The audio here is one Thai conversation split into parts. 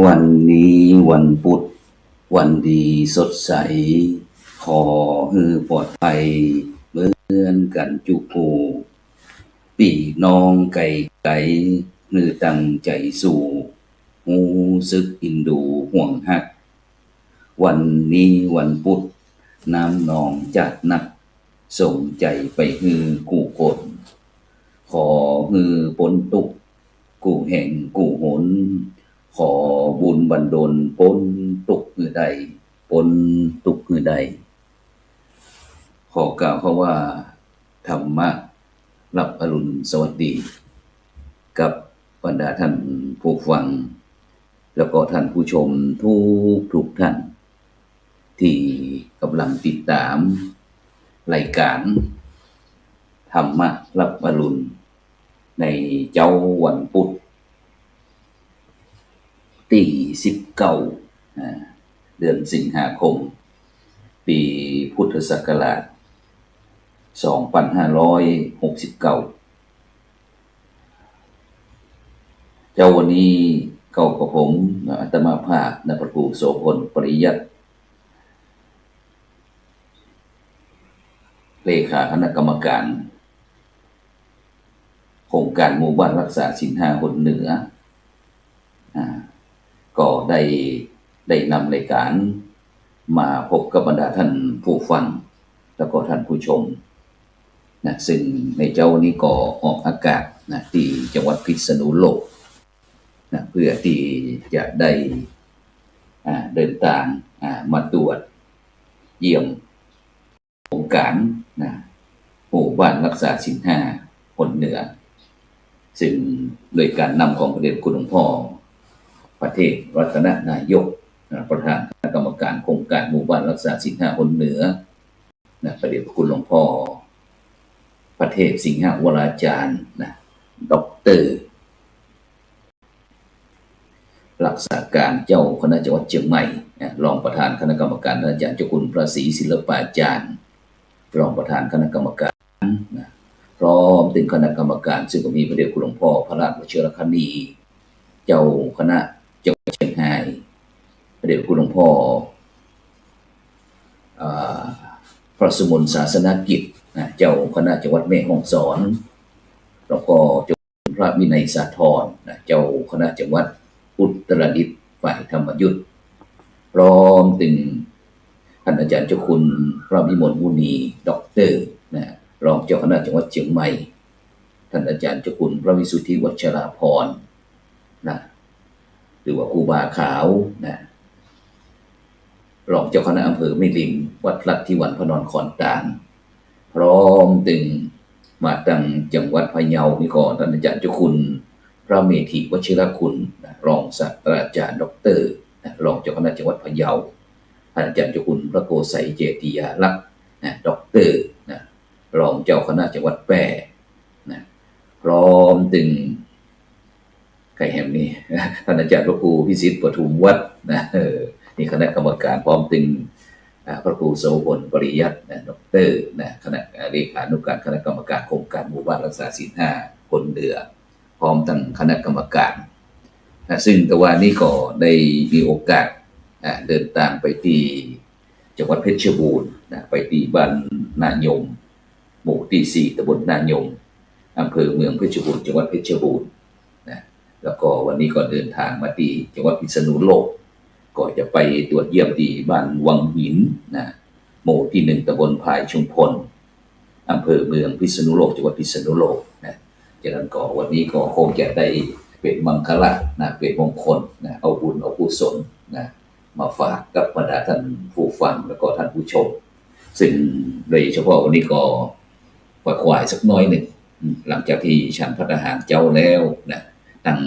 วันนี้วันพุธวันดีสดใสขอให้ปลอดภัยเหมือนกันจุกูพี่น้องไก่ไก่มือตั้งใจสู่หูซึกอินดูห่วงหักวันนี้วันพุธน้ำนองจัดนักส่งใจไปฮือกูคนขอฮือปนตุกกูแห่งกูหนขอบุญบันดลปนตุกมือใดปนตุกมือใดขอกล่าวเขาว่าธรรมะรับอรุณสวัสดีกับบรรดาท่านผู้ฟังแล้วก็ท่านผู้ชมทุกท่านที่กำลังติดตามรายการธรรมะรับอรุณในเจ้าวันพุธที่19เดือนสิงหาคมปีพุทธศักราช2569เจ้าวันนี้เข้ากับผมอาตมาภาพพระครูโสพลปริยัติเลขาคณะกรรมการโครงการหมู่บ้านรักษาศีล5 หนเหนือก็ได้นำรายการมาพบกับบรรดาท่านผู้ฟังแล้วก็ท่านผู้ชมนะซึ่งในเจ้านี้ก็ออกอากาศนะที่จังหวัดพิษณุโลกนะเพื่อที่จะได้เดินทางมาตรวจเยี่ยมโครงการนะหมู่บ้านรักษาศีล5 หนเหนือซึ่งโดยการนำของพระเดชคุณหลวงพ่อประเทศรัตนนายกประธานคณะกรรมการโครงการหมู่บ้านรักษาศีล5 หนเหนือพระเดชคุณหลวงพ่อประเทศสิงหวราจารย์ดร.รักษาการเจ้าคณะจังหวัดเชียงใหม่รองประธานคณะกรรมการอาจารย์เจ้าคุณพระศรีศิลปาจารย์รองประธานคณะกรรมการพร้อมถึงคณะกรรมการซึ่งก็มีพระเดชคุณหลวงพ่อพระราชวชิรคณีเจ้าคณะจังหวัดเชียงรายพระเดชคุณหลวงพ่อพระสมุนศาสนกิจเจ้าคณะจังหวัดแม่ฮ่องสอนแล้วก็เจ้าพระวินัยสาธรเจ้าคณะจังหวัดอุตรดิตถ์ฝ่ายธรรมยุทธพร้อมถึงท่านอาจารย์เจ้าคุณพระวิมลมุนีด็อกเตอร์รองเจ้าคณะจังหวัดเชียงใหม่ท่านอาจารย์เจ้าคุณพระวิสุทธิวัชราภรณ์หรือว่าครูบาขาวรองเจ้าคณะอำเภอแม่ริมวัดลัทธิวันพระนอนขอนตาลพร้อมถึงมาตั้งจังหวัดพะเยานี่ก็ท่านอาจารย์เจ้าคุณพระเมธีวชิรคุณรองศาสตราจารย์ด็อกเตอร์รองเจ้าคณะจังหวัดพะเยาท่านอาจารย์เจ้าคุณพระโกไสยเจติยาลักษณ์ด็อกเตอร์รองเจ้าคณะจังหวัดแพร่พร้อมถึงใครแห่งนี้ท่านอาจารย์พระครูพิสิทธิ์ปทุมวัฒน์นี่คณะกรรมการพร้อมถึงพระครูโสพลปริยัติด็อกเตอร์คณะเลขานุการคณะกรรมการโครงการหมู่บ้านรักษาศีล5 หนเหนือพร้อมทั้งคณะกรรมการซึ่งแต่ว่านี่ก็ได้มีโอกาสเดินทางไปที่จังหวัดเพชรบูรณ์ไปที่บ้านนายมหมู่ที่4ตำบลนายมอำเภอเมืองเพชรบูรณ์จังหวัดเพชรบูรณ์แล้วก็วันนี้ก็เดินทางมาที่จังหวัดพิษณุโลกก็จะไปตรวจเยี่ยมที่บ้านวังหินหมู่ที่1ตำบลพายชุมพลอำเภอเมืองพิษณุโลกจังหวัดพิษณุโลกจากนั้นก็วันนี้ก็คงจะได้เป็นมังคละเป็นมงคลเอาบุญเอากุศลมาฝากกับบรรดาท่านผู้ฟังแล้วก็ท่านผู้ชมซึ่งโดยเฉพาะวันนี้ก็ขวายสักน้อยหนึ่งหลังจากที่ฉันพระทหารเจ้าแล้วทาง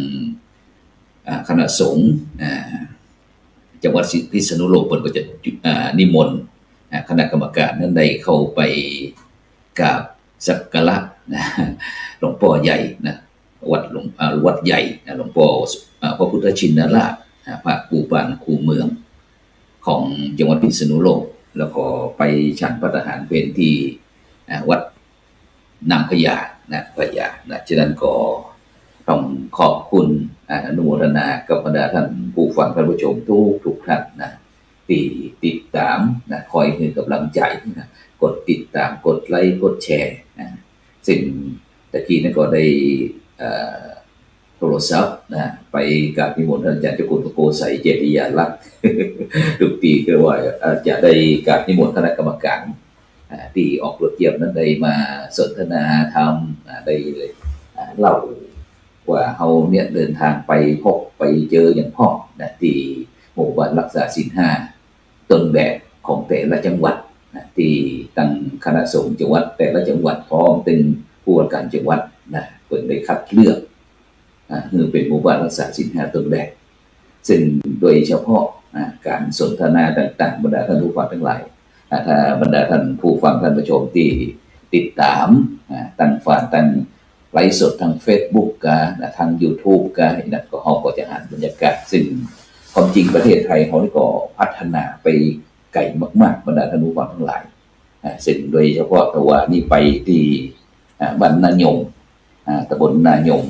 คณะสงฆ์จังหวัดพิษณุโลกเพิ่นก็จะนิมนต์คณะกรรมการนั้นได้เข้าไปกราบสักการะหลวงพ่อใหญ่วัดใหญ่หลวงพ่อพระพุทธชินราชพระครูบ้านครูเมืองของจังหวัดพิษณุโลกแล้วก็ไปฉันพระทหารเพลที่วัดนางพญาพญาฉะนั้นก็พ ต้องขอบคุณอนุโมทนากับบรรดาท่านผู้ฟังท่านผู้ชมทุกท่านนะที่ติดตามนะคอยให้กำลังใจนะกดติดตามกดไลค์กดแชร์นะซึ่งตะกี้นั้นก็ได้โทรศัพท์นะไปกราบนิมนต์ท่านอาจารย์เจ้าคุณพระโกไสยเจติยาลักษณ์ ทุกปีก็ว่าจะได้กราบนิมนต์คณะกรรมการที่ออกตรวจเยี่ยมนั้นได้มาสนทนาธรรมได้เล่าว่าเขาเนี่ยเดินทางไปพบไปเจออย่างพ่อนะที่หมู่บ้านรักษาศีลห้าต้นแบบของแต่ละจังหวัดนะที่ตั้งคณะสงฆ์จังหวัดแต่ละจังหวัดพร้อมเป็นผู้ว่าการจังหวัดนะเปิดได้คัดเลือกคือเป็นหมู่บ้านรักษาศีลห้าต้นแบบซึ่งโดยเฉพาะการสนทนาต่างๆบรรดาท่านผู้ฟังทั้งหลายถ้าบรรดาท่านผู้ฟังท่านผู้ชมที่ติดตามตั้งฝันตั้งไลฟ์สดทาง Facebook ทาง YouTube นะก็เขาก็จะหาบรรยากาศซึ่งความจริงประเทศไทยเขาก็พัฒนาไปไกลมากๆบรรดาท่านผู้ฟังทั้งหลายซึ่งโดยเฉพาะตัวนี้ไปที่บ้านนายงตำบลนายง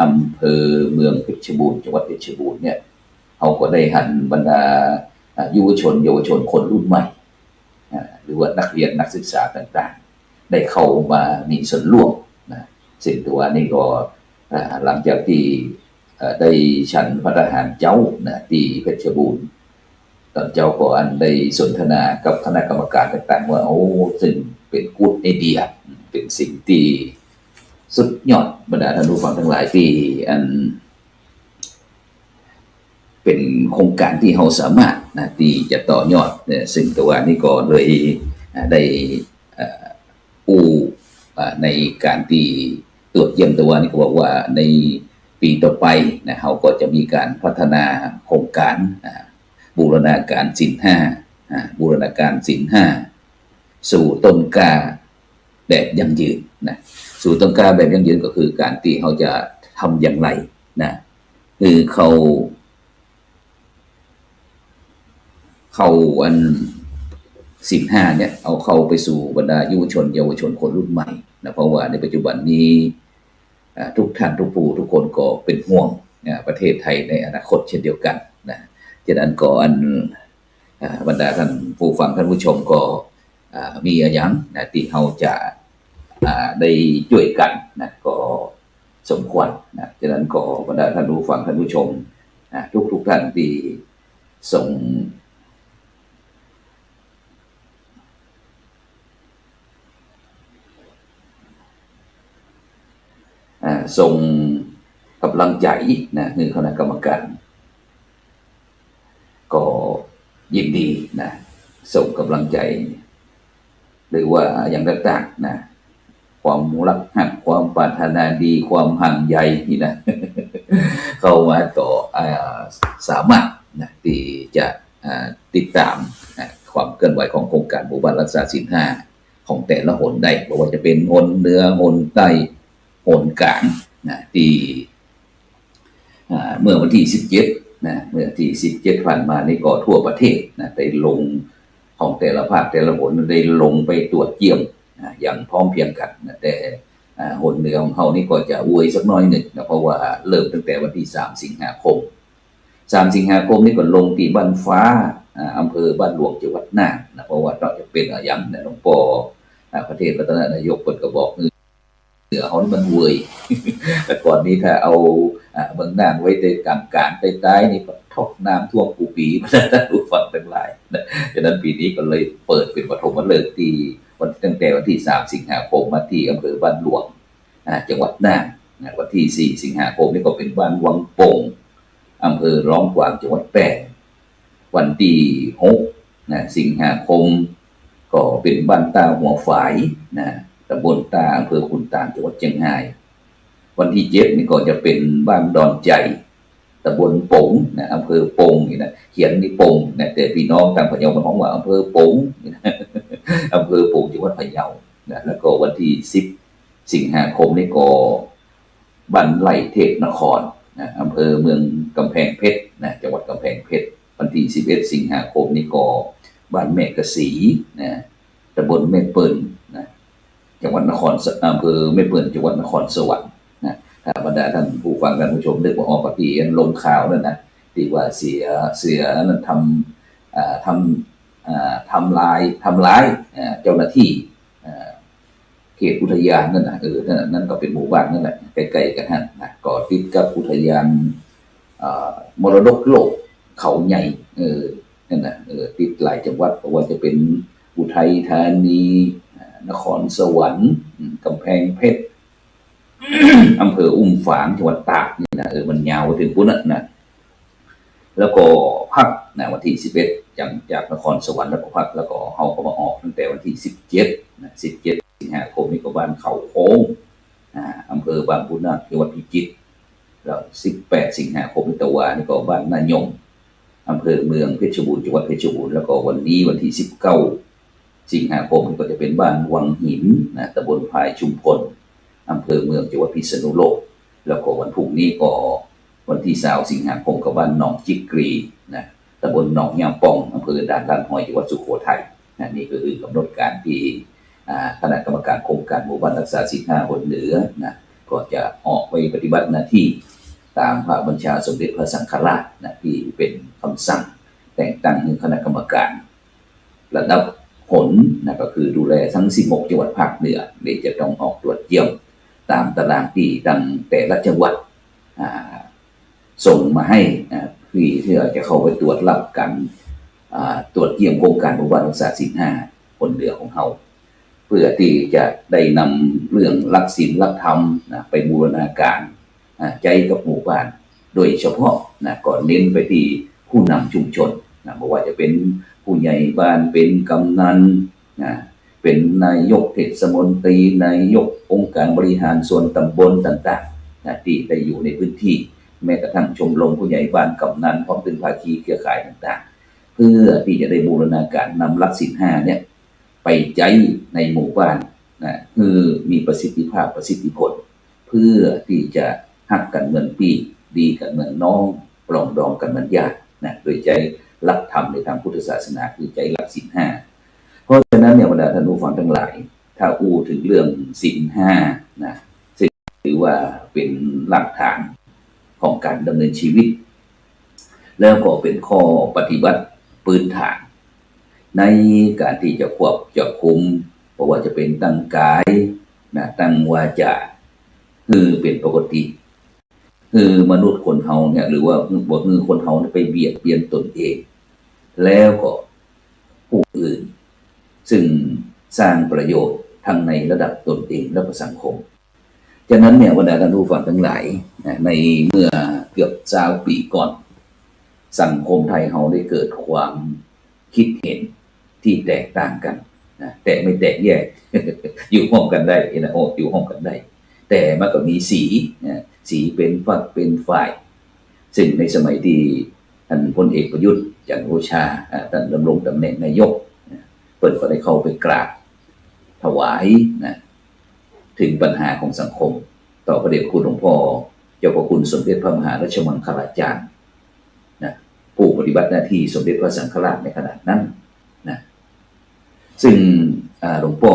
อำเภอเมืองเพชรบูรณ์จังหวัดเพชรบูรณ์เนี่ยเขาก็ได้หันบรรดาเยาวชนคนรุ่นใหม่หรือว่านักเรียนนักศึกษาต่างๆได้เข้ามามีส่วนร่วมนะสิ่งตัวนี้ก็หลังจากที่ได้ฉันพระทหารเจ้านะที่เพชรบูรณ์ตอนเจ้าก็ได้สนทนากับคณะกรรมการต่างๆว่าโอ้ซึ่งเป็นกู๊ดไอเดียเป็นสิ่งที่สุดยอดบรรดาท่านผู้ฟังทั้งหลายที่เป็นโครงการที่เราสามารถนะที่จะต่อยอดซึ่งตัวนี้ก็เลยได้ในการที่ตรวจเยี่ยมตัวนี้ก็บอกว่าในปีต่อไปนะเราก็จะมีการพัฒนาโครงการบูรณาการศีลห้าบูรณาการศีลห้าสู่ต้นกล้าแบบยั่งยืนนะสู่ต้นกล้าแบบยั่งยืนก็คือการที่เขาจะทำอย่างไรนะคือเขาศีลห้าเนี่ยเอาเข้าไปสู่บรรดาเยาวชนคนรุ่นใหม่นะเพราะว่าในปัจจุบันนี้ทุกท่านทุกผู้ทุกคนก็เป็นห่วงประเทศไทยในอนาคตเช่นเดียวกันนะฉะนั้นก็บรรดาท่านผู้ฟังท่านผู้ชมก็มีอย่างนะที่เราจะได้ช่วยกันนะก็สมควรนะฉะนั้นก็บรรดาท่านผู้ฟังท่านผู้ชมทุกท่านที่ส่งกำลังใจนะคือคณะกรรมการก็ยินดีนะส่งกำลังใจหรือว่าอย่างต่างๆนะความรักหักความปรารถนาดีความห่างใยนี่นะ เข้ามาต่อสามารถนะที่จะติดตามความเคลื่อนไหวของโครงการหมู่บ้านรักษาศีลห้าของแต่ละหนได้บอกว่าจะเป็นหนเหนือหนใต้หนกลางนะที่เมื่อวันที่17นะเมื่อที่17ผ่านมานี่ก็ทั่วประเทศนะได้ลงของแต่ละภาคแต่ละหนได้ลงไปตรวจเยี่ยมอย่างพร้อมเพรียงกันนะแต่หนเหนือของเขานี่ก็จะอวยสักน้อยหนึ่งนะเพราะว่าเริ่มตั้งแต่วันที่3 สิงหาคมนี่ก็ลงที่บ้านฟ้าอำเภอบ้านหลวงจังหวัดน่านนะเพราะว่าเราจะเป็นอย่างนะหลวงพ่อประเทศรัตนนายกเปิดกระบอกเหนือเขามันเวย แต่ก่อนนี้ถ้าเอาเมืองน่านไว้ในกลางใต้ๆนี่ทอกน้ำท่วมกูปีมาแล้วทุกฝั่งทั้งหลายนะฉะนั้นปีนี้ก็เลยเปิดเป็นปฐมฤกษ์ที่ตั้งแต่วันที่3 สิงหาคมมาที่อำเภอบ้านหลวงจังหวัดน่านวันที่4 สิงหาคมนี่ก็เป็นบ้านวังโป่งอำเภอร้องกวางจังหวัดแพร่วันที่6 สิงหาคมก็เป็นบ้านตาหัวฝายนะตำบลตาอำเภอขุนตานจังหวัดเชียงรายวันที่7นี่ก็จะเป็นบ้านดอนใจตำบลปงนะอำเภอปงนี่นะเขียนนี่ปงนะแต่พี่น้องทางพะเยามันฮ้องว่าอำเภอปงอำเภอปงจังหวัดพะเยานะแล้วก็วันที่10 สิงหาคมนี่ก็บ้านไร่เทพนครนะอำเภอเมืองกำแพงเพชรนะจังหวัดกำแพงเพชรวันที่11 สิงหาคมนี่ก็บ้านแม่กะสีนะตำบลแม่เปิลนะจังหวัดนครอำเภอแม่เปิลจังหวัดนครสวรรค์นะ ถ้าบรรดาท่านผู้ฟังท่านผู้ชมได้บอกออกปฏิลงข่าวนั่นนะที่ว่าเสือนั้นทำร้ายเจ้าหน้าที่เขตอุทยานนั่นนะนั่นก็เป็นหมู่บ้านนั่นแหละใกล้ๆกันนะก็ติดกับอุทยานมรดกโลกเขาใหญ่นั่นนะติดหลายจังหวัดเพราะว่าจะเป็นอุทัยธานีนครสวรรค์กำแพงเพชรอำเภออุ้มฝางจังหวัดตากนี่นะมันยาวถึงปุ่นนะแล้วก็พักนะวันที่11จากนครสวรรค์แล้วก็พักแล้วก็เฮาก็มาออกตั้งแต่วันที่17นะ17สิงหาคมนี่ก็บ้านเขาโค้งอำเภอบางปูนาจังหวัดพิจิตรแล้ว18สิงหาคมตะวันนี่ก็บ้านนายงอำเภอเมืองเพชรบูรณ์จังหวัดเพชรบูรณ์แล้วก็วันนี้วันที่19สิงหาคมก็จะเป็นบ้านวังหินนะตำบลพายชุมพลอำเภอเมืองจังหวัดพิษณุโลกแล้วก็วันพรุ่งนี้ก็วันที่20สิงหาคมกับบ้านหนองจิกกรีนะตำบลหนองยางปองอำเภอด่านลันห้อยจังหวัดสุโขทัยนะนี่ก็คือกำหนดการที่คณะกรรมการโครงการหมู่บ้านรักษาศีล5คนเหนือนะก็จะออกไปปฏิบัติหน้าที่ตามพระบัญชาสมเด็จพระสังฆราชนะที่เป็นคำสั่งแต่งตั้งคณะกรรมการระดับผลนะก็คือดูแลทั้ง16จังหวัดภาคเหนือเดี๋ยวจะต้องออกตรวจเยี่ยมตามตารางที่ตั้งแต่ละจังหวัดส่งมาให้ที่เราจะเข้าไปตรวจรับการตรวจเยี่ยมโครงการหมู่บ้านรักษาศีล5คนเหนือของเราเพื่อที่จะได้นำเรื่องหลักศีลหลักธรรมนะไปบูรณาการใจกับหมู่บ้านโดยเฉพาะนะก็เน้นไปที่ผู้นำชุมชนนะไม่ว่าจะเป็นผู้ใหญ่บ้านเป็นกำนันนะเป็นนายกเทศมนตรีนายกองค์การบริหารส่วนตำบลต่างๆนะที่ได้อยู่ในพื้นที่แม้กระทั่งชมรมผู้ใหญ่บ้านกำนันพร้อมเป็นภาคีเครือข่ายต่างๆเพื่อที่จะได้บูรณาการนำหลักศีล5เนี่ยไปใช้ในหมู่บ้านนะคือมีประสิทธิภาพประสิทธิผลเพื่อที่จะหักกันเหมือนพี่ดีกันเหมือนน้องปรองดองกันเหมือนญาตินะโดยใจหลักธรรมในทางพุทธศาสนาคือใจหลักศีล5เพราะฉะนั้นเนี่ยบรรดาท่านผู้ฟังทั้งหลายถ้าอู้ถึงเรื่องศีล5นะซึ่งถือว่าเป็นหลักฐานของการดำเนินชีวิตแล้วก็เป็นข้อปฏิบัติพื้นฐานในการที่จะควบจะคุมเพราะว่าจะเป็นตั้งกายนะตั้งวาจาคือเป็นปกติคือมนุษย์คนเฮาเนี่ยหรือว่าบ่คือคนเฮาไปเบียดเบียนตนเองแล้วก็ผู้อื่นซึ่งสร้างประโยชน์ทั้งในระดับตนเองและก็สังคมฉะนั้นเนี่ยบรรดาท่านผู้ฟังทั้งหลายในเมื่อเกือบ20ปีก่อนสังคมไทยเฮาได้เกิดความคิดเห็นที่แตกต่างกันนะแต่ไม่แตกแยก อยู่ห้องกันได้นะอยู่ห้องกันได้แต่มันก็มีสีเป็นฝักเป็นฝ่ายซึ่งในสมัยที่ท่านพลเอกประยุทธ์จันทร์โอชาท่านดำรงตำแหน่งนายกเปิดก็ได้เข้าไปกราบถวายนะถึงปัญหาของสังคมต่อพระเดชคุณหลวงพ่อเจ้าพระคุณสมเด็จพระมหาราชมังคลาจารย์นะผู้ปฏิบัติหน้าที่สมเด็จพระสังฆราชในขณะนั้นนะซึ่งหลวงพ่อ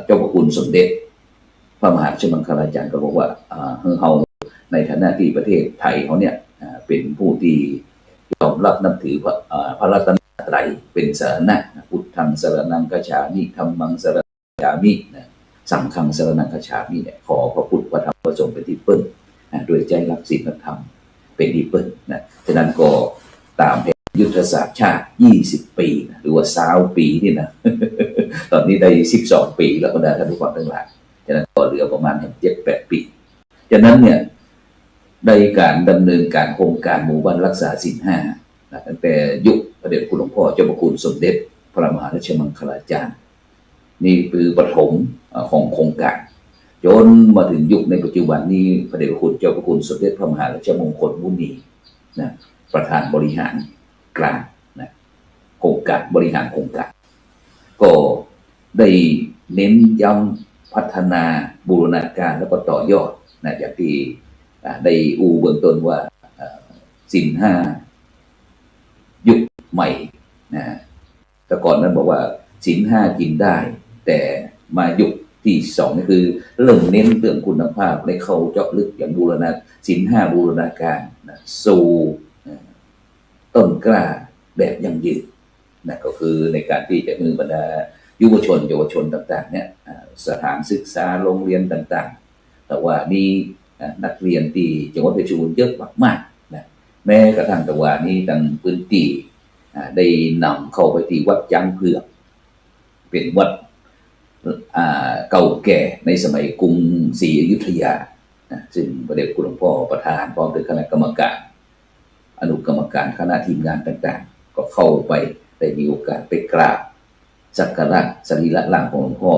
เจ้าพระคุณสมเด็จพระมหาราชมังคลาจารย์ก็บอกว่าเฮาในฐานะที่ประเทศไทยเขาเนี่ยเป็นผู้ที่ยอมรับนับถือพระรัตนตรัยเป็นสรณะพุทธังสรณังคัจฉามิธัมมังสรณังคัจฉามิสังฆังสรณังคัจฉามิเนี่ยขอพระพุทธพระธรรมพระสงฆ์เป็นที่พึ่งโดยใจรักศีลธรรมเป็นที่พึ่งนะฉะนั้นก็ตามแผนยุทธศาสตร์ชาติ20ปีหรือว่า20ปีนี่นะ ตอนนี้ได้12ปีแล้วก็ได้ท่านผู้ฟังทั้งหลายฉะนั้นก็เหลือประมาณ 7-8 ปีฉะนั้นเนี่ยในการดำเนินการโครงการหมู่บ้านรักษาศีล5ตั้งแต่ยุคพระเดชคุณหลวงพ่อเจ้าพระคุณสมเด็จพระมหาราชมังคลาจารย์นี่คือปฐมของโครงการจนมาถึงยุคในปัจจุบันนี้พระเดชคุณเจ้าพระคุณสมเด็จพระมหาราชมงคลมุนีนะประธานบริหารกลางนะโครงการบริหารโครงการก็ได้เน้นย้ำพัฒนาบูรณาการแล้วก็ต่อยอดนะอย่างที่ได้เบื้องต้นว่าศีล5ยุคใหม่นะแต่ก่อนนั้นบอกว่าศีล5กินได้แต่มายุค ที่สองนี่คือเริ่มเน้นเรื่องคุณภาพและเข้าเจาะลึกอย่างบูรณะศีลห้าบูรณาการนะสู่ต้นกล้าแบบยั่งยืนนะก็คือในการที่จะมือบรรดายุวชนเยาวชนต่างๆเนี่ยสถานศึกษาโรงเรียนต่างๆแต่ว่ามีนักเรียนที่จังหวัดเพชรบูรณ์เยอะมากๆนะแม้กระทั่งแต่ว่านี้ทางพื้นที่ได้นำเข้าไปที่วัดจังเผือกเป็นวัดเก่าแก่ในสมัยกรุงศรีอยุธยาซึ่งพระเดชคุณหลวงพ่อประธานพร้อมด้วยคณะกรรมการอนุกรรมการคณะทีมงานต่างๆก็เข้าไปได้มีโอกาสไปกราบสักการะสรีระร่างของหลวงพ่อ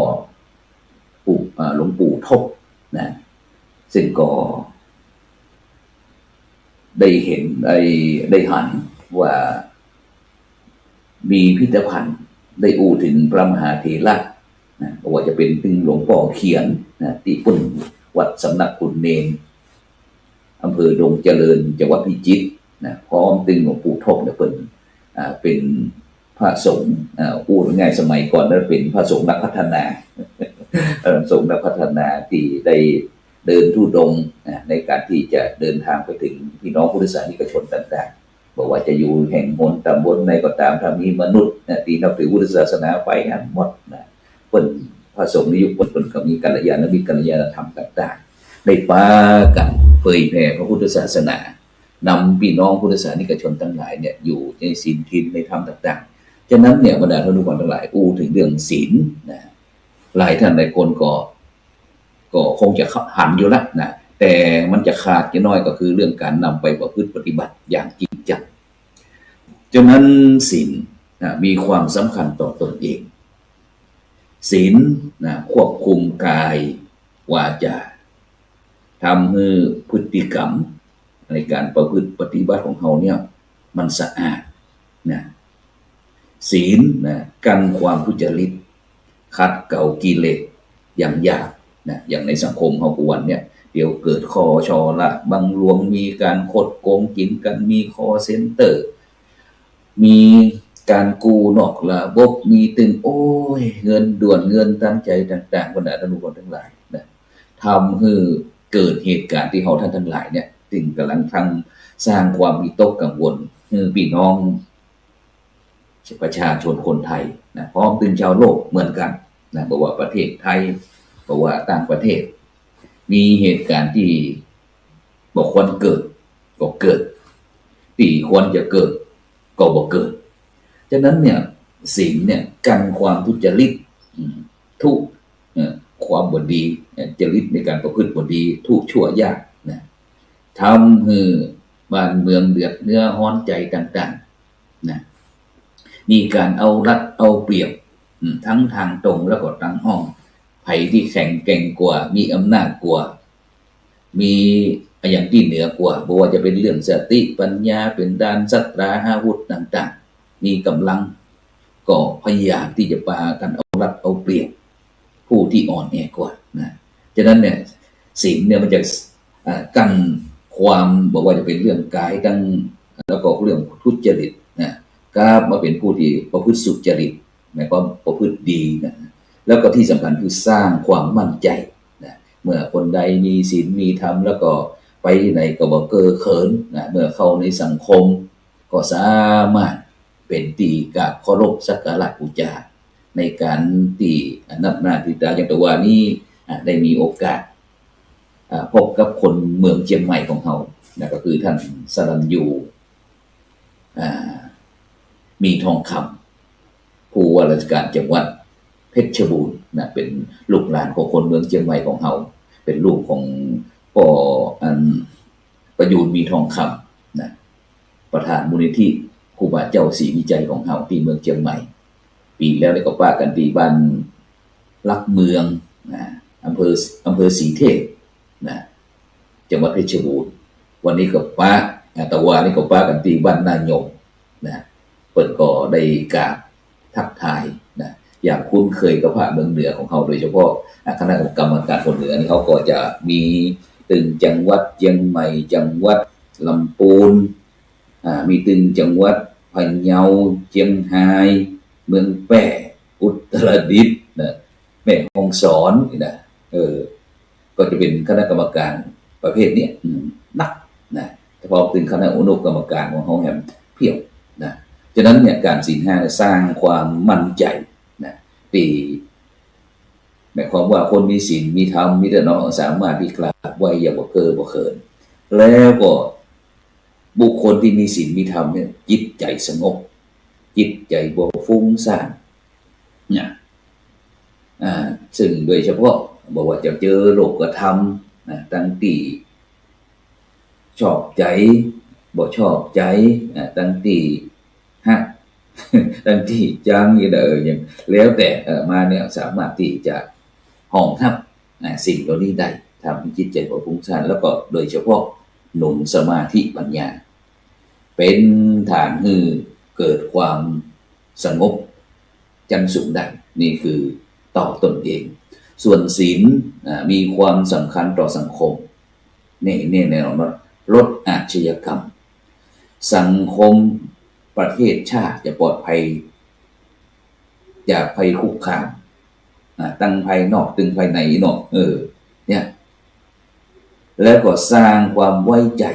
หลวงปู่ทบนะซึ่งก็ได้เห็นได้หันว่ามีพิพิธภัณฑ์ได้อูถึงพระมหาเถระนะว่าจะเป็นถึงหลวงพ่อเขียนนะที่ปุ่นวัดสำนักขุนเนนอำเภอดงเจริญจังหวัดพิจิตรนะพร้อมตึงหลวงปู่ทบเนี่ยเป็นพระสงฆ์พูดง่ายสมัยก่อนนั้นเป็นพระสงฆ์นักพัฒนาสงฆ์นักพัฒนาที่ได้เดินธุดงค์ในการที่จะเดินทางไปถึงพี่น้องพุทธศาสนิกชนต่างๆบอกว่าจะอยู่แห่งหนตำบลในก็ตามถ้ามีมนุษย์ที่นับถือพุทธศาสนาไปกันหมดนะเป็นพระสงฆ์ในยุคเป็นก็มีกัลยาณมิตรกัลยาณธรรมต่างๆได้ปากันเผยแผ่พระพุทธศาสนานำพี่น้องพุทธศาสนิกชนทั้งหลายเนี่ยอยู่ในศีลทินในธรรมต่างๆฉะนั้นเนี่ยบรรดาท่านผู้ฟังทั้งหลายถึงเรื่องศีลนะหลายท่านหลายคนก็คงจะหันอยู่แล้วนะแต่มันจะขาดน้อยก็คือเรื่องการนำไปประพฤติปฏิบัติอย่างจริงจังฉะนั้นศีลมีความสำคัญต่อตนเองศีลควบคุมกายวาจาทำให้พฤติกรรมในการประพฤติปฏิบัติของเขาเนี่ยมันสะอาดนะศีลกันความทุจริตขัดเกลากิเลสอย่างยากนะอย่างในสังคมเฮาทุกวันเนี่ยเดี๋ยวเกิดคอชอละบังหลวงมีการคดโกงกินกันมีคอเซ็นเตอร์มีการกู้นอกระบบมีตึงโอ้ยเงินด่วนเงินตามใจต่างๆบรรดาท่านผู้ชมทั้งหลายนะทำให้เกิดเหตุการณ์ที่เฮาท่านทั้งหลายเนี่ยซึ่งกำลังสร้างความวิตกกังวลให้พี่น้องประชาชนคนไทยนะพร้อมถึงชาวโลกเหมือนกันนะบอกว่าประเทศไทยบอกว่าต่างประเทศมีเหตุการณ์ที่บอกควรเกิดก็เกิดที่ควรจะเกิดก็บ่เกิดฉะนั้นเนี่ยศีลเนี่ยกันความทุจริตทุกความบ่ดีจริตในการประพฤติบ่ดีทุกชั่วยากนะทำให้บ้านเมืองเดือดเนื้อร้อนใจต่างๆนะมีการเอารัดเอาเปรียบทั้งทางตรงแล้วก็ทางอ้อมไผที่แข็งแกร่งกว่ามีอำนาจกว่ามีอย่างที่เหนือกว่าบ่ว่าจะเป็นเรื่องสติปัญญาเป็นด้านสัตราอาวุธต่างๆมีกำลังก็พยายามที่จะปากันเอารัดเอาเปรียบผู้ที่อ่อนแอกว่านะฉะนั้นเนี่ยศีลเนี่ยมันจะกันความบอกว่าจะเป็นเรื่องกายกันแล้วก็เรื่องทุจริตนะก็มาเป็นผู้ที่ประพฤติสุจริตหมายความประพฤติดีนะแล้วก็ที่สำคัญคือสร้างความมั่นใจนะเมื่อคนใดมีศีลมีธรรมแล้วก็ไปไหนก็บ่เก้อเขินนะเมื่อเข้าในสังคมก็สามารถเป็นที่กราบเคารพสักการะบูชาในการที่นับหน้าถือตาอย่างตัวนี้ได้มีโอกาสพบกับคนเมืองเชียงใหม่ของเรานะก็คือท่านสรัญยูมีทองคำผู้ว่าราชการจังหวัดเพชรบูรณ์นะเป็นลูกหลานของคนเมืองเชียงใหม่ของเราเป็นลูกของพ่อประยูนมีทองคำนะประธานมูลนิธิครูบาเจ้าศรีวิจัยของเราที่เมืองเชียงใหม่ปีแล้วได้ก็ป้ากันที่บ้านลักเมืองนะอำเภอศรีเทพนะจังหวัดเพชรบูรณ์วันนี้ก็ป้าตะวันนี่ก็ป้ากันที่บ้านนายงนะเปิดก็ได้กราบทักทายนะอย่างคุ้นเคยกับพระเมืองเหนือของเขาโดยเฉพาะคณะกรรมการคนเหนือนี่เขาก็จะมีตึงจังหวัดเชียงใหม่จังหวัดลำพูนมีตึงจังหวัดพะเยาเชียงรายเมืองแพร่อุตรดิตถ์นะ แม่ฮ่องสอนนี่นะก็จะเป็นคณะกรรมการประเภทนี้นักนะแต่พอถึงคณะอนุกรรมการของเขาแหมเพียวนะฉะนั้นเนี่ยการศีลห้าสร้างความมั่นใจนะปีหมายความว่าคนมีศีลมีธรรมมีแต่น้องสามารถที่กราบไหว้อย่าบ่เก้อบ่เขินแล้วก็บุคคลที่มีศีลมีธรรมเนี่ยจิตใจสงบจิตใจบ่ฟุ้งซ่านเนี่ยซึ่งโดยเฉพาะบอกว่าจะเจอโลกธรรมนะตั้งที่ชอบใจบ่ชอบใจตั้งที่ฮักตั้งที่จังอย่างอย่างแล้วแต่มาเนี่ยสามารถที่จะห้องทับสิ่งเหล่านี้ได้ทำให้จิตใจบ่ฟุ้งซ่านแล้วก็โดยเฉพาะหนุนสมาธิปัญญาเป็นฐานให้เกิดความสงบจันทร์สูงได้นี่คือต่อตนเองส่วนศีลมีความสำคัญต่อสังคมนี่แน่นอนว่าลดอาชญากรรมสังคมประเทศชาติจะปลอดภัยจากภัยคุกคามตั้งภายนอกตึงภายในเนาะเนี่ยแล้วก็สร้างความไว้ใจ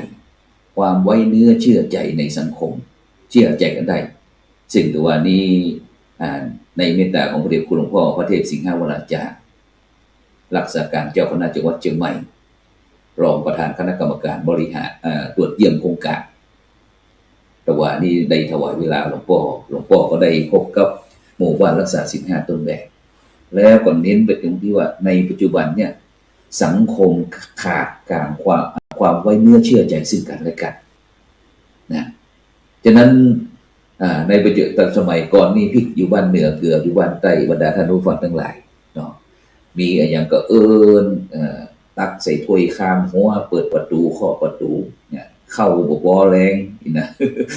ความไว้เนื้อเชื่อใจในสังคมเชื่อใจกันได้สิ่งตัวนี้ในเมตตาของพระเดชคุณหลวงพ่อพระเทพสิงหวราจารย์รักษาการเจ้าคณะจังหวัดเชียงใหม่รองประธานคณะกรรมการบริหารตรวจเยี่ยมโครงการแต่ว่านี่ได้ถวายเวลาหลวงพ่อก็ได้พบกับหมู่บ้านรักษาศีลห้าต้นแบบแล้วก็เน้นไปถึงที่ว่าในปัจจุบันเนี่ยสังคมขาดการความไว้เนื้อเชื่อใจซึ่งกันและกันนะฉะนั้นในปัจจุบันสมัยก่อนนี่พิกอยู่บ้านเหนือเกืออยู่บ้านใต้บรรดาท่านผู้ฟังทั้งหลายเนาะมีอย่างก็ตักใส่ถ้วยข้ามหัวเปิดประตูเคาะประตูเนี่ยเข้าบ่ปอแรงนี่นะ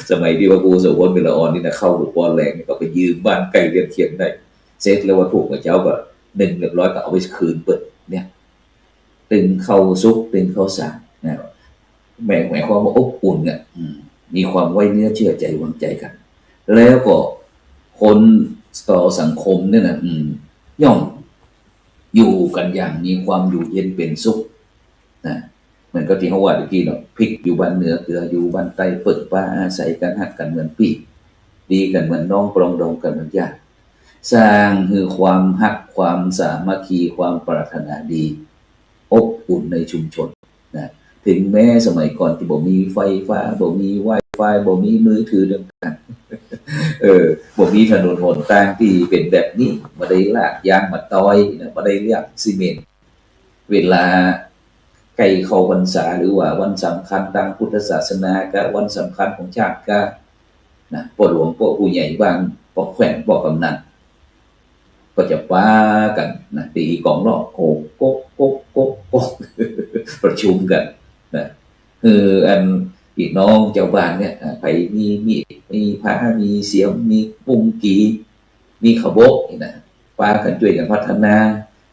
สมัยที่ว่าครูสวนเป็นละอ่อนนี่นะเข้าบ่ปอแรงก็ไปยืมบ้านใกล้เรือนเคียงได้เสร็จแล้วว่าถูกกับเจ้าก็1เรียบร้อยก็เอาไปคืนเปิดเนี่ยตึงเข้าซุกตึงเข้าสารนะหมายความว่าอบอุ่นเนี่ยมีความไว้เนื้อเชื่อใจวางใจกันแล้วก็คนต่อสังคมเนี่ยนะย่อมอยู่กันอย่างมีความอยู่เย็นเป็นสุขนะเหมือนกับที่เขาว่าเมื่อกี้เนาะพริกอยู่บ้านเหนือเกลืออยู่บ้านใต้เปิดป้าอาศัยกันหักกันเหมือนพี่ดีกันเหมือนน้องปรองดองกันเหมือนญาติสร้างคือความหักความสามัคคีความปรารถนาดีอบอุ่นในชุมชนนะถึงแม้สมัยก่อนที่บ่มีไฟฟ้าบ่มีWi-Fiบ่มีมือถือต่างๆบ่มีถนนหนทางที่เป็นแบบนี้บ่ได้ลาดยางมาตอยนะบ่ได้เรียกซีเมนต์เวลาใกล้เข้าพรรษาหรือว่าวันสำคัญทางพุทธศาสนาก็วันสำคัญของชาติก็นะพ่อหลวงพ่อผู้ใหญ่บ้างพ่อแขวนพ่อกำนันก็จะป้ากันนะตีกองร้องโกกโกกโกกโกกโกกประชุมกันนะอันพี่น้องเจ้าบ้านเนี่ยไปมีมีดมีผ้ามีเสียมมีปุงกีมีขบกนี่นะป้ากันช่วยกันพัฒนา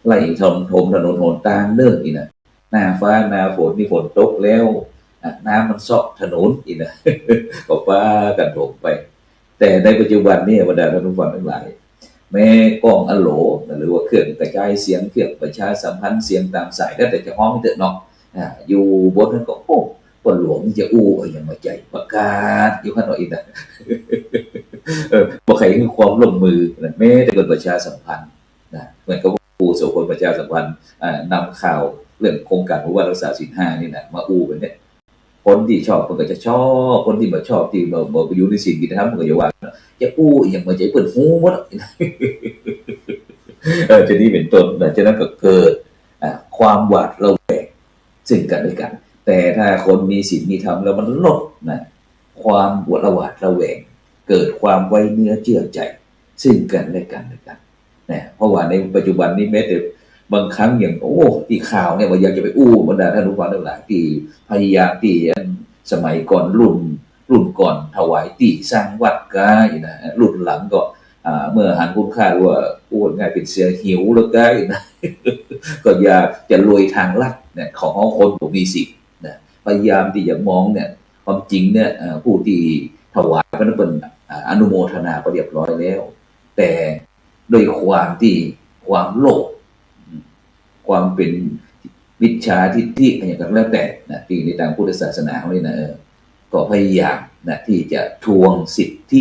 ไล่ถมถนนหนทางเด้อนี่นะหน้าฟ้าหน้าฝนนี่ฝนตกแล้วน้ำมันซอกถนนนี่นะก็ป้ากันถมไปแต่ในปัจจุบันนี่บรรดาท่านผู้ฟังทั้งหลายแม้กล้องอโลหรือว่าเครื่องกระจายเสียงเครื่องประชาสัมพันธ์เสียงตามสายแล้วแต่จะห้องให้เถอะเนาะอยู่บนนั้นก็โอ้คนหลวงจะอู้อย่างมาใจประกาศอยู่ข้างนอกอีกนะบอกใครคือความร่วมมือแม้แต่คนประชาสัมพันธ์นะเหมือนกับผู้โสคนประชาสัมพันธ์นำข่าวเรื่องโครงการผู้ว่ารักษาศีลห้านี่นะมาอู้กันเนี่ยคนที่ชอบมันก็จะชอบคนที่ไม่ชอบที่เราไปอยู่ในศีลกิจธรรมมันก็จะว่าจะอู้อย่างมาใจเปิดหูหมดจะนี้เป็นต้นนะฉะนั้นก็เกิดความหวาดระแวงซึ่งกันและกันแต่ถ้าคนมีศีลมีธรรมแล้วมันลดนะความหวาดระแวงเกิดความไว้เนื้อเชื่อใจซึ่งกันและกันนะเพราะว่าในปัจจุบันนี้แม้แต่บางครั้งอย่างที่ข่าวเนี่ยว่าอยากจะไปอู้บรรดาท่านผู้ฟังทั้งหลายที่พยายามที่สมัยก่อนรุ่นก่อนถวายที่สร้างวัดก็นะรุ่นหลังก็เมื่อหันคุณค่าว่าอู้ง่ายเป็นเสียหิวแล้วก็นะก็อยากจะรวยทางลัดเนี่ยของคนผู้มีศีลนะพยายามที่จะมองเนี่ยความจริงเนี่ยผู้ที่ถวายก็เป็นอนุโมทนาไปเรียบร้อยแล้วแต่โดยความที่ค ความโลภความเป็นมิจฉาทิฏฐิอะไรอย่างก็แล้วแต่นะที่ในทางพุทธศาสนาเขาเนี่ยนะก็พยายามนะที่จะทวงสิทธิ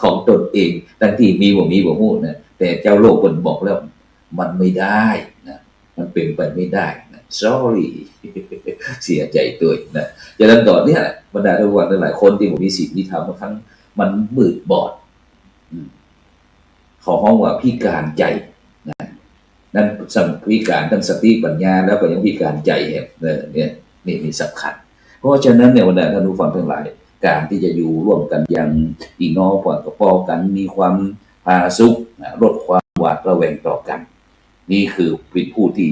ของตนเองทั้งที่มีบ่ฮู้นะแต่เจ้าโลกคนบอกแล้วมันไม่ได้นะมันเป็นไปไม่ได้นะ sorry เสียใจตัวนะดังนั้นตอนนี้บรรดาทุกวันหลายคนที่ผมมีศีลมีธรรมบางครั้งมันมืดบอดเขาห้องว่าพิการใจนะนั่นพิการทั้งสติปัญญาแล้วก็ยังพิการใจเนี่ยนี่สำคัญเพราะฉะนั้นเนี่ยบรรดาท่านผู้ฟังทั้งหลายการที่จะอยู่ร่วมกันอย่างพี่น้องปอนกับปอกันมีความผาสุกลดความหวาดระแวงต่อกันนี่คือเป็นผู้ที่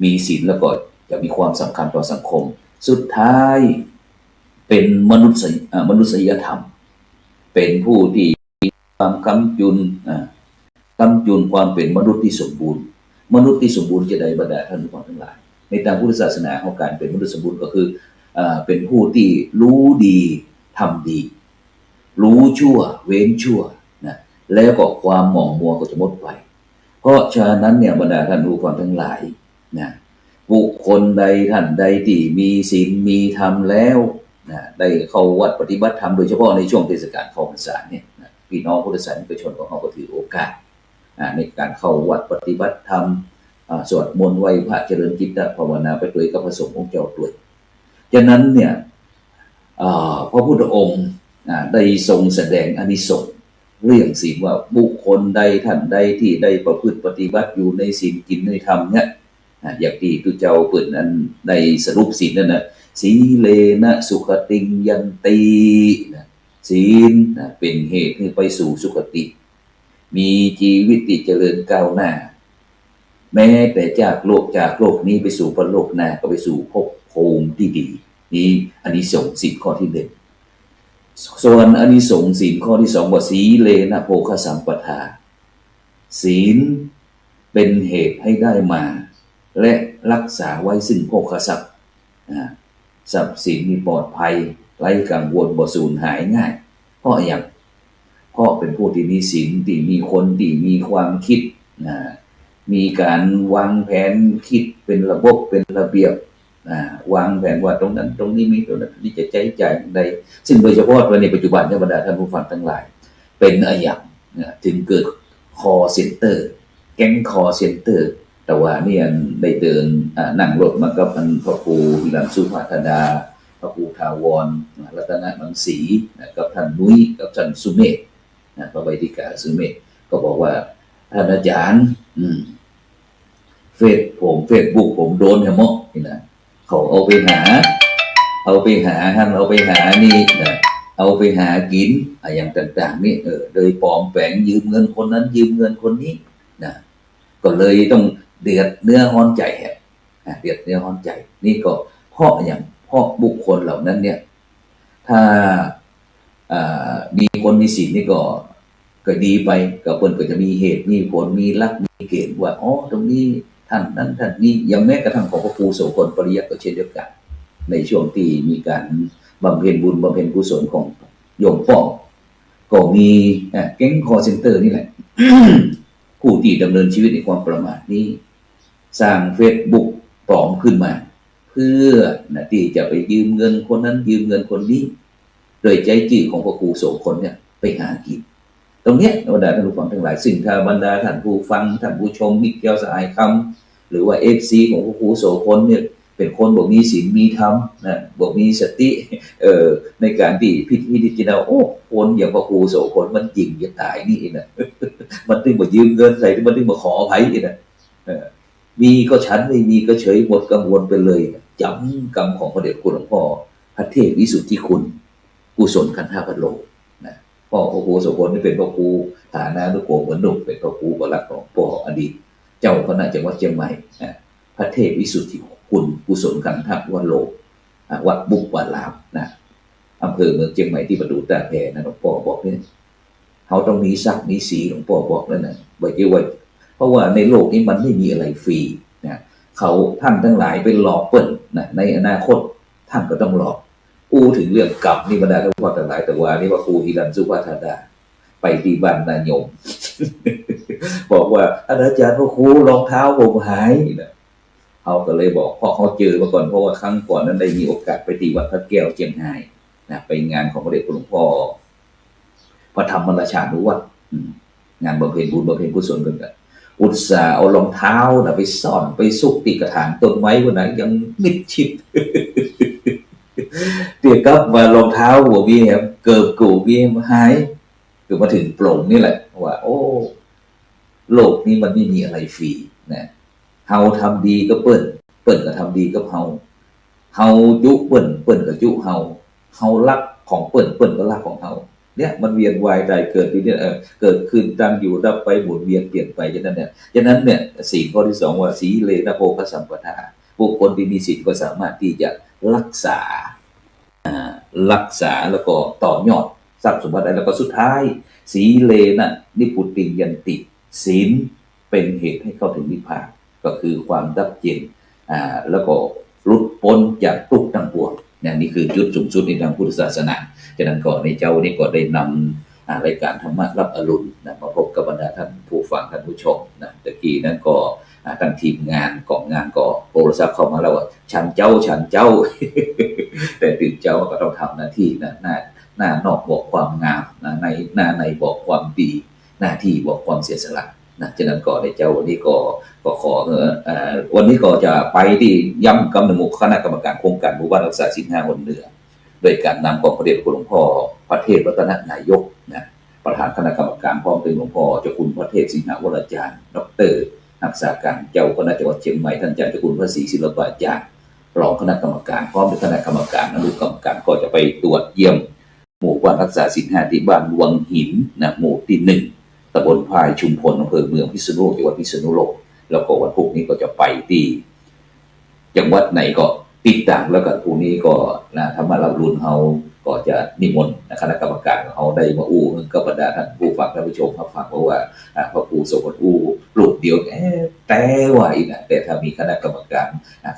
มีศีลแล้วก็จะมีความสำคัญต่อสังคมสุดท้ายเป็นมนุษยธรรมเป็นผู้ที่ความค้ำจุนความเป็นมนุษย์ที่สมบูรณ์มนุษย์ที่สมบูรณ์จะได้บรรดาท่านผู้ฟังทั้งหลายในทางพุทธศาสนาของการเป็นมนุษย์สมบูรณ์ก็คือเป็นผู้ที่รู้ดีทำดีรู้ชั่วเว้นชั่วนะแล้วก็ความหม่องมัวก็จะหมดไปเพราะฉะนั้นเนี่ยบรรดาท่านผู้ฟังทั้งหลายนะบุคคลใดท่านใดที่มีศีลมีธรรมแล้วนะได้เข้าวัดปฏิบัติธรรมโดยเฉพาะในช่วงเทศกาลเข้าพรรษาเนี่ยนะพี่น้องพุทธศาสนิกชนของเราก็ถือโอกาสในการเข้าวัดปฏิบัติธรรมสวดมนต์ไหว้พระเจริญจิตภาวนาไปด้วยกับพระสงฆ์องค์เจ้าด้วยฉะนั้นเนี่ยพระพุทธองค์ได้ทรงแสดงอานิสงส์เรื่องศีลว่าบุคคลใดท่านใดที่ได้ประพฤติปฏิบัติอยู่ในศีลกินในธรรมเนี่ยอย่างที่ทุกเจ้าเปิดนั้นได้สรุปศีลนั่นนะสีเลนะสุขติงยันติศีลเป็นเหตุให้ไปสู่สุขติมีชีวิตที่เจริญก้าวหน้าแม้แต่จากโลกนี้ไปสู่ปรโลกหน้าก็ไปสู่ภพภูมิที่ดีนี้อานิสงส์ศีลข้อที่หนึ่งส่วนอานิสงส์ศีลข้อที่สองว่าสีเลนะโภคสัมปทาศีลเป็นเหตุให้ได้มาและรักษาไว้ซึ่งโภคทรัพย์ทรัพย์สินมีปลอดภัยไร้กังวลบ่สูญหายง่ายเพราะอย่างเพราะเป็นผู้ที่มีศีลที่มีคนที่มีความคิดมีการวางแผนคิดเป็นระบบเป็นระเบียบวางแผนว่าตรงนั้นตรงนี้มีตรงนั้นที่จะใช้จ่ายใดซึ่งโดยเฉพาะในปัจจุบันบรรดาท่านผู้ฟังทั้งหลายเป็นอย่างถึงเกิดคอเซ็นเตอร์แก๊งคอเซ็นเตอร์แต่ว่าเนี่ยได้เดินนั่งรถมากับพระครูฮิรัญสุภาธดาพระครูถาวรรัตนมังสีกับท่านนุ้ยกับท่านสุเมธพระไวติกาสุเมธก็บอกว่าท่านอาจารย์เฟซบุ๊กผมโดนเหรอนี่นะเขาเอาไปหาท่านเอาไปหานี่นะเอาไปหากินอย่างต่างๆนี่โดยปลอมแปลงยืมเงินคนนั้นยืมเงินคนนี้นะก็เลยต้องเดือดเนื้อร้อนใจเดือดเนื้อร้อนใจนี่ก็เพราะบุคคลเหล่านั้นเนี่ยถ้ามีคนมีศีลนี่ก็ดีไปก็เพิ่นก็จะมีเหตุมีผลมีหลักมีเกณฑ์ว่าตรงนี้ท่านนั้นท่านนี้อย่างแม้กระทั่งของพระครูโสพลปริยัติก็เช่นเดียวกันในช่วงที่มีการบำเพ็ญบุญบำเพ็ญกุศลของโยมป้อก็มีแก๊งคอเซ็นเตอร์นี่แหละ ผู้ที่ดำเนินชีวิตในความประมาทนี้สร้าง Facebook ปลอมขึ้นมาเพื่อที่จะไปยืมเงินคนนั้นยืมเงินคนนี้โดยใจจี้ของพระครูโสพลเนี่ยไปหากินตรงเนี้ยบรรดาท่านผู้ฟังทั้งหลายซึ่งถ้าบรรดาท่านผู้ฟังท่านผู้ชมมิตรแก้วสหายคำหรือว่า FC ของพระครูโสพลเนี่ยเป็นคนบอกมีศีลมีธรรมบอกมีสติในการที่พิจารณาคนอย่างพระครูโสพลมันจริงจะตายนี่นะ มันถึงมายืมเงินใส่มันถึงมาขออภัยนี่นะมีก็ฉันไม่มีก็เฉยหมดกังวลไปเลยจำกรรมของพระเดชคุณหลวงพ่อพระเทพวิสุทธิคุณกุศลขันธพัลโลนะพ่อพระครูโสพลนี่เป็นพระครูฐานานุโกเหมือนหนุ่มเป็นพระครูประหลัดของพ่ออดีตเจ้าคณะจังหวัดเชียงใหม่พระเทพวิสุทธิคุณกุศลขันธพัลโลวัดบุกวัดลาวนะอำเภอเมืองเชียงใหม่ที่ประตูตาแพนะหลวงพ่อบอกเนี่ยเขาต้องมีศักดิ์มีสีหลวงพ่อบอกแล้วนะไว้เพราะว่าในโลกนี้มันไม่มีอะไรฟรีนะเขาท่านทั้งหลายไปหลอกเปิ้ลนะในอนาคตท่านก็ต้องหลอกถึงเรื่องกรรมนี่บรรดาท่านพ่อทั้งหลายแต่ว่านี่ว่าครูฮิรัญสุภาธดา ไปที่บ้านนายม บอกว่าอาจารย์พ่อครูรองเท้าผมหายนะเขาก็เลยบอกพ่อเขาเจอมาก่อนเพราะว่าครั้งก่อนนั้นได้มีโอกาสไปที่วัดพระแก้วเชียงรายนะไปงานของพระเดชพระหลวงพ่อพระธรรมราชานุวัตรงานบำเพ็ญบุญบำเพ็ญกุศลกันอุตส่าห์เอารองเท้านะไปซ่อนไปซุกตีกระถางต้นไม้วันไหนยังมิดชิด เดี๋ยวก็มารองเท้าหัวเบี้ยเกิบกูเบี้ยหายคือมาถึงโปร่งนี่แหละว่าโอ้โลกนี้มันไม่มีอะไรฟรีนะเฮาทำดีก็เปิ้นก็ทำดีกับเฮายุเปิ้นก็ยุเฮารักของเปิ้นก็รักของเฮาเนี่ยมันเวียนวายใจเกิดที่เนี่ยเกิดขึ้นตั้งอยู่ดับไปหมุนเวียนเปลี่ยนไปฉะนั้นเนี่ยศีลข้อที่2ว่าสีเลนะโภคสัมปทาบุคคลที่มีศีลก็สามารถที่จะรักษาแล้วก็ต่อยอดทรัพย์สมบัติได้แล้วก็สุดท้ายสีเลนะนิพุติยันติศีลเป็นเหตุให้เข้าถึงนิพพานก็คือความดับเย็นแล้วก็หลุดพ้นจากทุกข์ทั้งปวงนี่คือจุดสูงสุดในทางพุทธศาสนาฉะนั้นก็ในเจ้านี้ก็ได้นำรายการธรรมะรับอรุณนะมาพบกับบรรดาท่านผู้ฟังท่านผู้ชมนะตะกี้นั้นก็ทางทีมงานกองงานก็โทรศัพท์เข้ามาแล้วว่าฉันเจ้า แต่ถึงเจ้าก็ต้องทำหน้าที่นะหน้านอกบอกความงามในหน้าในบอกความดีหน้าที่บอกความเสียสละนะฉะนั้นก็ในเจ้าวันนี้ก็ขอวันนี้ก็จะไปที่ย้ำกำหนดคณะกรรมการโครงการหมู่บ้านรักษาศีล5 วันเหนือโดยการนำของพระเดชพระหลวงพ่อพระเทพรัตนนายกนะประธานคณะกรรมการพร้อมด้วยหลวงพ่อเจ้าคุณพระเทพสิงหวรอาจารย์ดร.รักษาการเจ้าคณะจังหวัดเชียงใหม่ท่านอาจารย์เจ้าคุณพระศรีศิลปอาจารย์รองคณะกรรมการพร้อมด้วยคณะกรรมการอนุกรรมการก็จะไปตรวจเยี่ยมหมู่บ้านรักษาศีล5ที่บ้านวังหินนะหมู่ที่1ตำบลพายชุมพลอำเภอเมืองพิษณุโลกจังหวัดพิษณุโลกแล้วก็วันพรุ่งนี้ก็จะไปที่จังหวัดไหนก็ติดตามแล้วกันพรุ่งนี้ก็ธรรมะรับรุ่นเฮาก็จะนิมนต์คณะกรรมการของเฮาได้มาอู้กับบรรดาท่านผู้ฟังท่านผู้ชมรับฟังเพราะว่าพระครูสมบัติอู้รูปเดียวแต่ว่าอีกนะแต่ถ้ามีคณะกรรมการ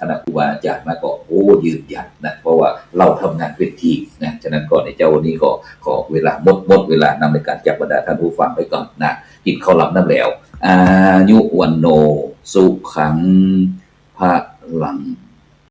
คณะครูบาอาจารย์มาก็โอ้ยืนยันนะเพราะว่าเราทำงานเป็นทีมนะฉะนั้นก่อนในเจ้าวันนี้ก็ขอเวลาหมดเวลานำในการจับบรรดาท่านผู้ฟังไปก่อนนะกินข้าวหลับน้ำแล้วอายุวันโนสุขังพระลัง